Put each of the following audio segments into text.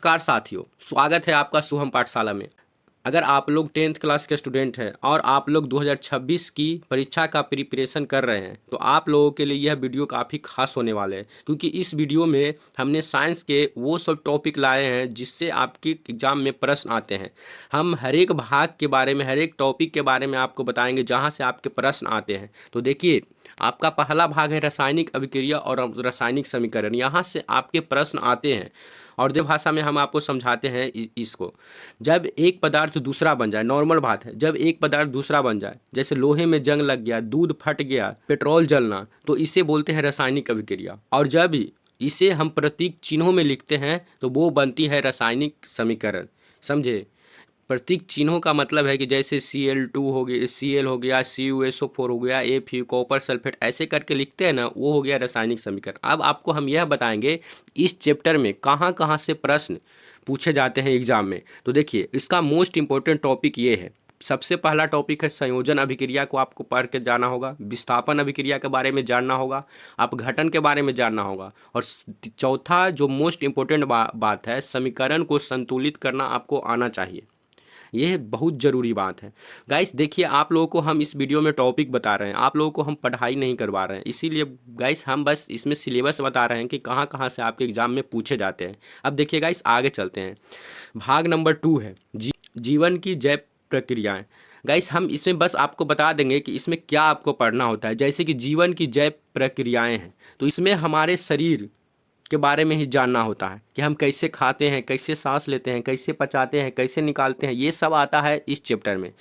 नमस्कार साथियों, स्वागत है आपका शुभम पाठशाला में। अगर आप लोग 10th क्लास के स्टूडेंट हैं और आप लोग 2026 की परीक्षा का प्रिपरेशन कर रहे हैं तो आप लोगों के लिए यह वीडियो काफ़ी खास होने वाले हैं, क्योंकि इस वीडियो में हमने साइंस के वो सब टॉपिक लाए हैं जिससे आपके एग्ज़ाम में प्रश्न आते हैं। हम हर एक भाग के बारे में, हर एक टॉपिक के बारे में आपको बताएंगे जहाँ से आपके प्रश्न आते हैं। तो देखिए, आपका पहला भाग है रासायनिक अभिक्रिया और रासायनिक समीकरण। यहाँ से आपके प्रश्न आते हैं और देव भाषा में हम आपको समझाते हैं इसको। जब एक पदार्थ दूसरा बन जाए, नॉर्मल बात है, जब एक पदार्थ दूसरा बन जाए, जैसे लोहे में जंग लग गया, दूध फट गया, पेट्रोल जलना, तो इसे बोलते हैं रासायनिक अभिक्रिया। और जब इसे हम प्रतीक चिन्हों में लिखते हैं तो वो बनती है रासायनिक समीकरण। समझे? प्रतीक चिन्हों का मतलब है कि जैसे Cl2 हो गया, Cl हो गया, CuSO4 हो गया, Fu कॉपर सल्फेट, ऐसे करके लिखते हैं ना, वो हो गया रासायनिक समीकरण। अब आपको हम यह बताएंगे इस चैप्टर में कहाँ कहाँ से प्रश्न पूछे जाते हैं एग्जाम में। तो देखिए, इसका मोस्ट इंपॉर्टेंट टॉपिक ये है। सबसे पहला टॉपिक है संयोजन अभिक्रिया को आपको पढ़ के जाना होगा, विस्थापन अभिक्रिया के बारे में जानना होगा, अपघटन के बारे में जानना होगा, और चौथा जो मोस्ट इंपॉर्टेंट बात है, समीकरण को संतुलित करना आपको आना चाहिए। यह बहुत ज़रूरी बात है गाइस। देखिए, आप लोगों को हम इस वीडियो में टॉपिक बता रहे हैं, आप लोगों को हम पढ़ाई नहीं करवा रहे हैं, इसीलिए गाइस हम बस इसमें सिलेबस बता रहे हैं कि कहाँ कहाँ से आपके एग्जाम में पूछे जाते हैं। अब देखिए गाइस, आगे चलते हैं। भाग नंबर 2 है जीवन की जैव प्रक्रियाएं। गाइस, हम इसमें बस आपको बता देंगे कि इसमें क्या आपको पढ़ना होता है। जैसे कि जीवन की जैव प्रक्रियाएं हैं, तो इसमें हमारे शरीर के बारे में ही जानना होता है कि हम कैसे खाते हैं, कैसे सांस लेते हैं, कैसे पचाते हैं, कैसे निकालते हैं, ये सब आता है इस चैप्टर में।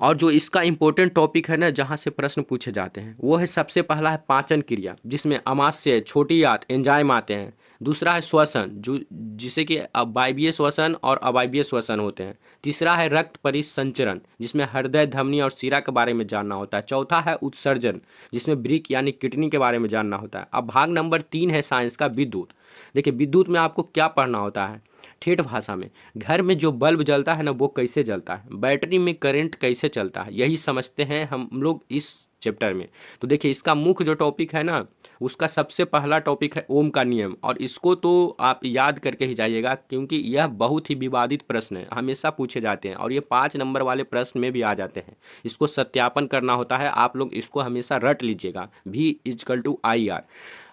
और जो इसका इम्पोर्टेंट टॉपिक है ना, जहाँ से प्रश्न पूछे जाते हैं, वो है सबसे पहला है पाचन क्रिया, जिसमें अमाशय, छोटी आंत, एंजाइम आते हैं। दूसरा है श्वसन, जो जिसे कि वायवीय श्वसन और अवायवीय श्वसन होते हैं। तीसरा है रक्त परिसंचरण, जिसमें हृदय, धमनी और शिरा के बारे में जानना होता है। चौथा है उत्सर्जन, जिसमें वृक्क यानी किडनी के बारे में जानना होता है। अब भाग नंबर 3 है साइंस का विद्युत। देखिए, विद्युत में आपको क्या पढ़ना होता है। ठेठ भाषा में, घर में जो बल्ब जलता है ना, वो कैसे जलता है, बैटरी में करंट कैसे चलता है, यही समझते हैं हम लोग इस चैप्टर में। तो देखिए, इसका मुख्य जो टॉपिक है ना, उसका सबसे पहला टॉपिक है ओम का नियम, और इसको तो आप याद करके ही जाइएगा, क्योंकि यह बहुत ही विवादित प्रश्न है, हमेशा पूछे जाते हैं, और ये 5 नंबर वाले प्रश्न में भी आ जाते हैं। इसको सत्यापन करना होता है, आप लोग इसको हमेशा रट लीजिएगा, V=IR।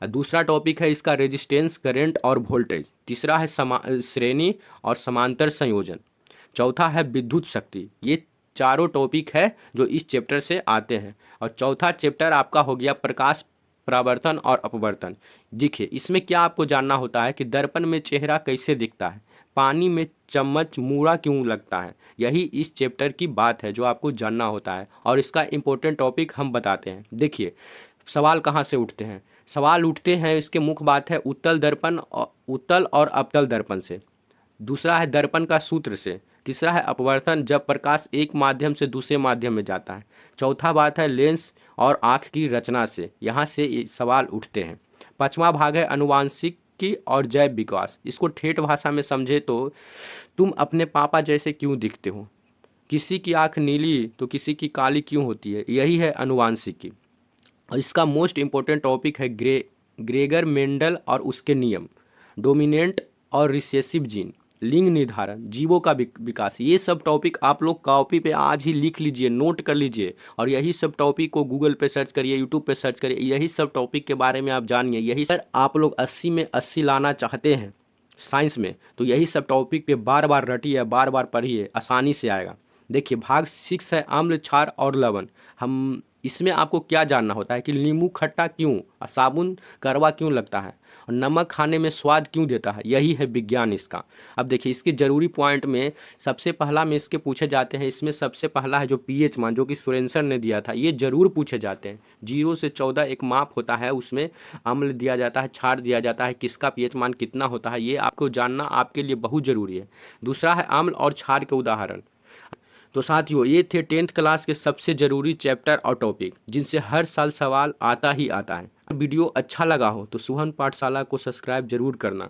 दूसरा टॉपिक है इसका रेजिस्टेंस, करंट और वोल्टेज। तीसरा है श्रेणी और समांतर संयोजन। चौथा है विद्युत शक्ति। ये चारों टॉपिक है जो इस चैप्टर से आते हैं। और चौथा चैप्टर आपका हो गया प्रकाश परावर्तन और अपवर्तन। देखिए, इसमें क्या आपको जानना होता है कि दर्पण में चेहरा कैसे दिखता है, पानी में चम्मच मूड़ा क्यों लगता है, यही इस चैप्टर की बात है जो आपको जानना होता है। और इसका इम्पोर्टेंट टॉपिक हम बताते हैं। देखिए, सवाल कहाँ से उठते हैं। सवाल उठते हैं, इसके मुख्य बात है उत्तल दर्पण, उत्तल और अवतल दर्पण से। दूसरा है दर्पण का सूत्र से। तीसरा है अपवर्तन, जब प्रकाश एक माध्यम से दूसरे माध्यम में जाता है। चौथा बात है लेंस और आँख की रचना से, यहाँ से ये सवाल उठते हैं। पांचवा भाग है अनुवांशिकी और जैव विकास। इसको ठेठ भाषा में समझे तो, तुम अपने पापा जैसे क्यों दिखते हो, किसी की आँख नीली तो किसी की काली क्यों होती है, यही है अनुवांशिकी। और इसका मोस्ट इम्पोर्टेंट टॉपिक है ग्रेगर मेंडल और उसके नियम, डोमिनेंट और रिसेसिव जीन, लिंग निर्धारण, जीवों का विकास। ये सब टॉपिक आप लोग कॉपी पे आज ही लिख लीजिए, नोट कर लीजिए, और यही सब टॉपिक को गूगल पे सर्च करिए, यूट्यूब पे सर्च करिए, यही सब टॉपिक के बारे में आप जानिए। यही सर, आप लोग 80 में 80 लाना चाहते हैं साइंस में, तो यही सब टॉपिक पे बार बार रटिए, बार बार पढ़िए, आसानी से आएगा। देखिए, भाग 6 है अम्ल, क्षार और लवण। हम इसमें आपको क्या जानना होता है कि नींबू खट्टा क्यों, साबुन कड़वा क्यों लगता है, और नमक खाने में स्वाद क्यों देता है, यही है विज्ञान इसका। अब देखिए, इसके जरूरी पॉइंट में सबसे पहला में इसके पूछे जाते हैं। इसमें सबसे पहला है जो पीएच मान, जो कि सुरेंसर ने दिया था, ये जरूर पूछे जाते हैं। 0 से 14 एक माप होता है, उसमें अम्ल दिया जाता है, क्षार दिया जाता है, किसका पीएच मान कितना होता है, ये आपको जानना आपके लिए बहुत ज़रूरी है। दूसरा है अम्ल और क्षार के उदाहरण। तो साथियों, ये थे 10th क्लास के सबसे ज़रूरी चैप्टर और टॉपिक, जिनसे हर साल सवाल आता ही आता है। वीडियो अच्छा लगा हो तो शुभम पाठशाला को सब्सक्राइब जरूर करना।